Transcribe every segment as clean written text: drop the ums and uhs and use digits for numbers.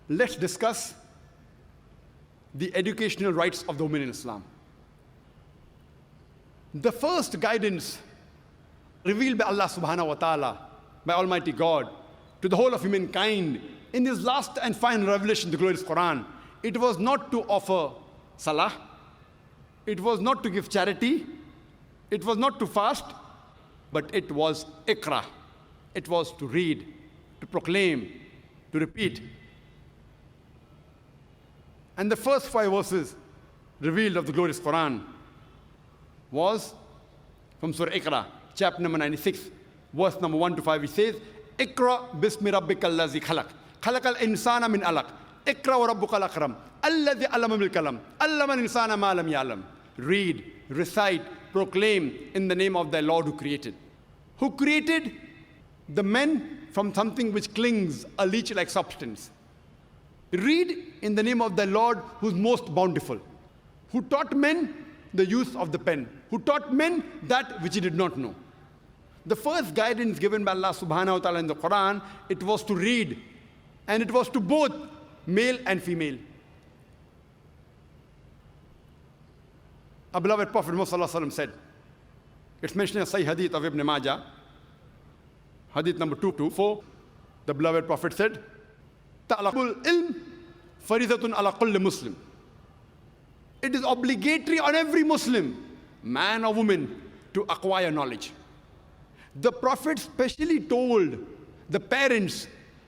let's discuss the educational rights of the women in Islam. The first guidance revealed by Allah subhanahu wa ta'ala, by Almighty God, to the whole of humankind in His last and final revelation, the glorious Quran, it was not to offer salah, it was not to give charity, it was not to fast, but it was ikra. It was to read, to proclaim, to repeat. And the first 5 verses revealed of the glorious Quran was from Surah Iqra, chapter number 96, verse number 1 to 5, which says, Iqra bismi rabbikal ladzi khalaq, khalaqal insana min alaq, Iqra wa rabbukal akram, alladhi allama bil kalam, allama al insana ma lam ya'lam. Read, recite, proclaim in the name of thy Lord who created. Who created the men from something which clings, a leech-like substance. Read in the name of thy Lord who is most bountiful. Who taught men the use of the pen. Who taught men that which he did not know. The first guidance given by Allah subhanahu wa ta'ala in the Quran, it was to read. And it was to both male and female. Our beloved Prophet Muhammad said, it's mentioned in Sahih Hadith of Ibn Majah, Hadith number 224, the beloved Prophet said, Ta'laqul ilm farizatun ala kulli Muslim. It is obligatory on every Muslim, man or woman, to acquire knowledge. The Prophet specially told the parents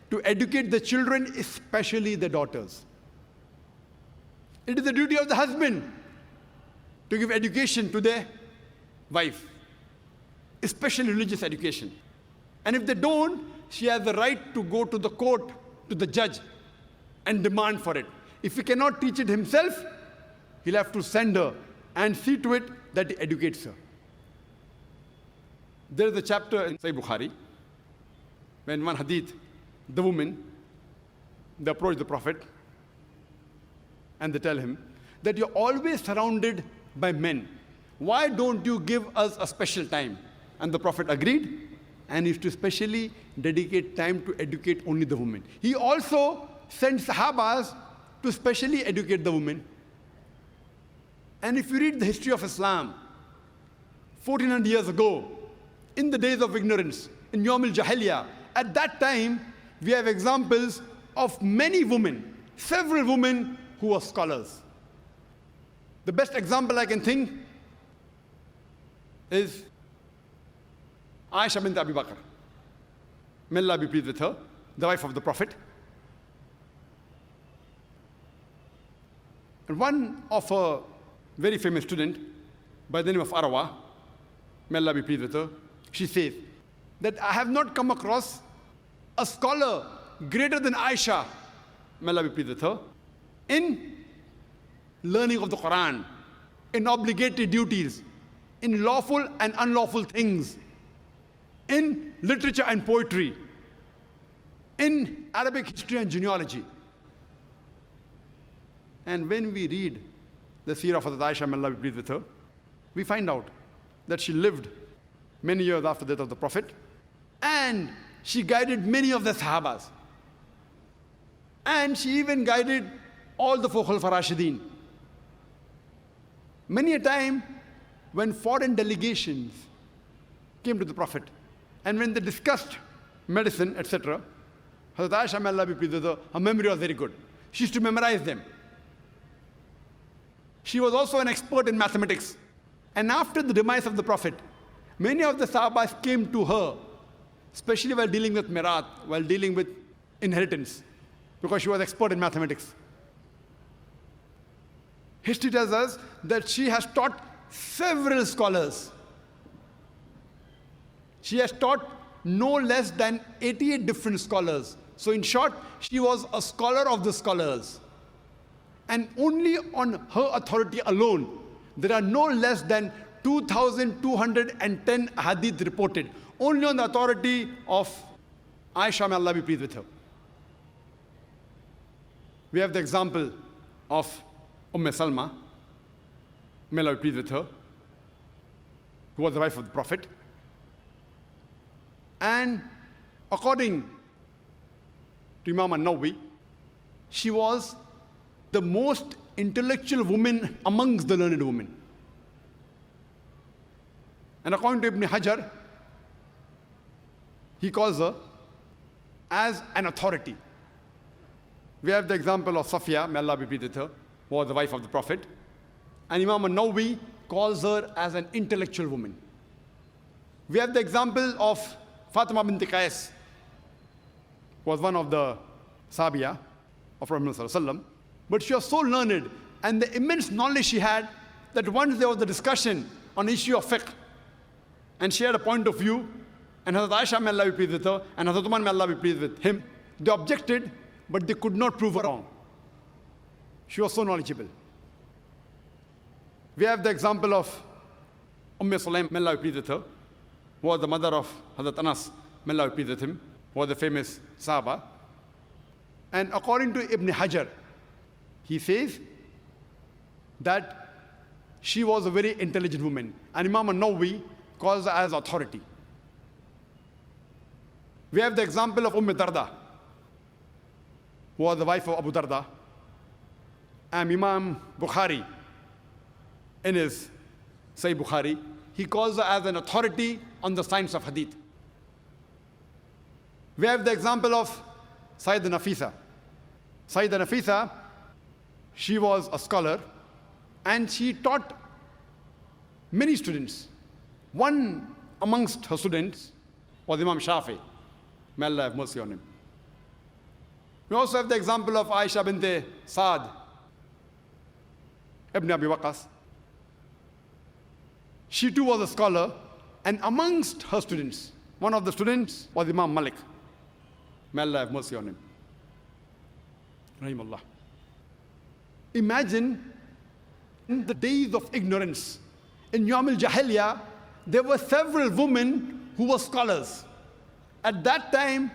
to educate the children, especially the daughters. It is the duty of the husband to give education to their wife, especially religious education. And if they don't, she has the right to go to the court, to the judge, and demand for it. If he cannot teach it himself, he'll have to send her and see to it that he educates her. There is a chapter in Sahih Bukhari, when one hadith, the woman, they approach the Prophet, and they tell him that you're always surrounded by men. Why don't you give us a special time? And the Prophet agreed, and he used to specially dedicate time to educate only the women. He also sent Sahabas to specially educate the women. And if you read the history of Islam, 1400 years ago, in the days of ignorance, in Yawm al-Jahiliyyah, at that time, we have examples of many women, several women who were scholars. The best example I can think is Aisha bint Abi Bakr. May Allah be pleased with her, the wife of the Prophet. And one of her very famous student, by the name of Arwa, may Allah be pleased with her, she says that I have not come across a scholar greater than Aisha, may Allah be pleased with her, in learning of the Quran, in obligatory duties, in lawful and unlawful things, in literature and poetry, in Arabic history and genealogy. And when we read the seerah of Hazrat Aisha, may Allah be pleased with her, we find out that she lived many years after the death of the Prophet, and she guided many of the Sahabas. And she even guided all the four Khulafa Rashidin. Many a time, when foreign delegations came to the Prophet, and when they discussed medicine, etc., Hazrat Aisha, may Allah be pleased with her, her memory was very good. She used to memorize them. She was also an expert in mathematics. And after the demise of the Prophet, many of the Sahabas came to her, especially while dealing with Mirat, while dealing with inheritance, because she was expert in mathematics. History tells us that she has taught several scholars. She has taught no less than 88 different scholars. So in short, she was a scholar of the scholars. And only on her authority alone, there are no less than 2,210 hadith reported. Only on the authority of Aisha, may Allah be pleased with her. We have the example of Salma, may Allah be pleased with her, who was the wife of the Prophet. And according to Imam an-Nawawi, she was the most intellectual woman amongst the learned women. And according to Ibn Hajar, he calls her as an authority. We have the example of Safiya, may Allah be pleased with her, who was the wife of the Prophet. And Imam al-Nawawi calls her as an intellectual woman. We have the example of Fatima bint Qais, who was one of the Sahabiya of Prophet ﷺ. But she was so learned, and the immense knowledge she had, that once there was a discussion on the issue of fiqh, and she had a point of view, and Hazrat Aisha, may Allah be pleased with her, and Hazrat Umar, may Allah be pleased with him, they objected, but they could not prove her wrong. She was so knowledgeable. We have the example of Sulaim, may Allah be pleased with her, who was the mother of Hazrat Anas, may Allah be pleased with him, who was the famous Sahaba. And according to Ibn Hajar, he says that she was a very intelligent woman. And Imam al-Nawawi calls her as authority. We have the example of Darda, who was the wife of Abu Darda. And Imam Bukhari, in his Sahih Bukhari, he calls her as an authority on the science of hadith. We have the example of Sayyidah Nafisa. Sayyidah Nafisa, she was a scholar, and she taught many students. One amongst her students was Imam Shafi. May Allah have mercy on him. We also have the example of Aisha bint Saad ibn Abi Waqqas. She too was a scholar, and amongst her students, one of the students was Imam Malik. May Allah have mercy on him. Rahimullah. Imagine in the days of ignorance, in Yawm al-Jahiliyyah, there were several women who were scholars. At that time,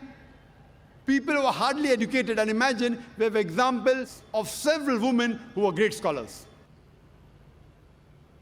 people were hardly educated, and imagine we have examples of several women who were great scholars.